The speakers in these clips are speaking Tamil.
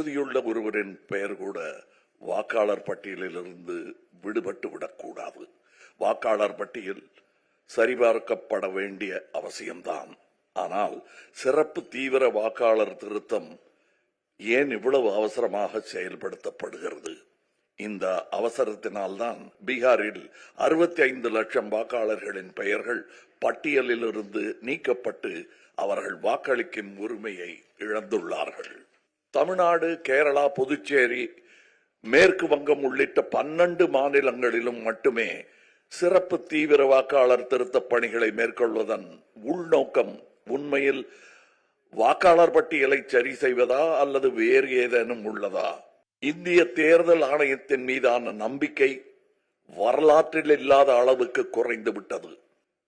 தகுதியுள்ள ஒருவரின் பெயர் கூட வாக்காளர் பட்டியலிலிருந்து விடுபட்டு விடக்கூடாது. வாக்காளர் பட்டியல் சரிபார்க்கப்பட வேண்டிய அவசியம்தான். ஆனால் சிறப்பு தீவிர வாக்காளர் திருத்தம் ஏன் இவ்வளவு அவசரமாக செயல்படுத்தப்படுகிறது? இந்த அவசரத்தினால்தான் பீகாரில் 65 லட்சம் வாக்காளர்களின் பெயர்கள் பட்டியலிலிருந்து நீக்கப்பட்டு அவர்கள் வாக்களிக்கும் உரிமையை இழந்துள்ளார்கள். தமிழ்நாடு, கேரளா, புதுச்சேரி, மேற்கு வங்கம் உள்ளிட்ட 12 மாநிலங்களிலும் மட்டுமே சிறப்பு தீவிர வாக்காளர் திருத்த பணிகளை மேற்கொள்வதன் உள்நோக்கம் உண்மையில் வாக்காளர் பட்டியலை சரி செய்வதா அல்லது வேறு ஏதேனும் உள்ளதா? இந்திய தேர்தல் ஆணையத்தின் மீதான நம்பிக்கை வரலாற்றில் இல்லாத அளவுக்கு குறைந்து விட்டது.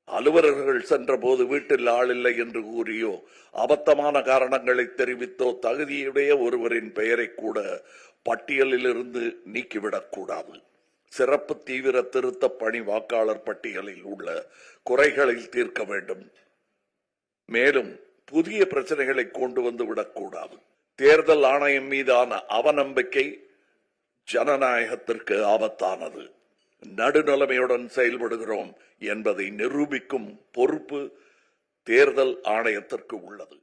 அலுவலர்கள் சென்றபோது வீட்டில் ஆளில்லை என்று கூறியோ, அபத்தமான காரணங்களை தெரிவித்தோ தகுதியுடைய ஒருவரின் பெயரை கூட பட்டியலில் இருந்து நீக்கிவிடக்கூடாது. சிறப்பு தீவிர திருத்த பணி வாக்காளர் பட்டியலில் உள்ள குறைகளை தீர்க்க வேண்டும். மேலும் புதிய பிரச்சனைகளை கொண்டு வந்து விடக்கூடாது. தேர்தல் ஆணையம் மீதான அவநம்பிக்கை ஜனநாயகத்திற்கு ஆபத்தானது. நடுநிலைமையுடன் செயல்படுகிறோம் என்பதை நிரூபிக்கும் பொறுப்பு தேர்தல் ஆணையத்திற்கு உள்ளது.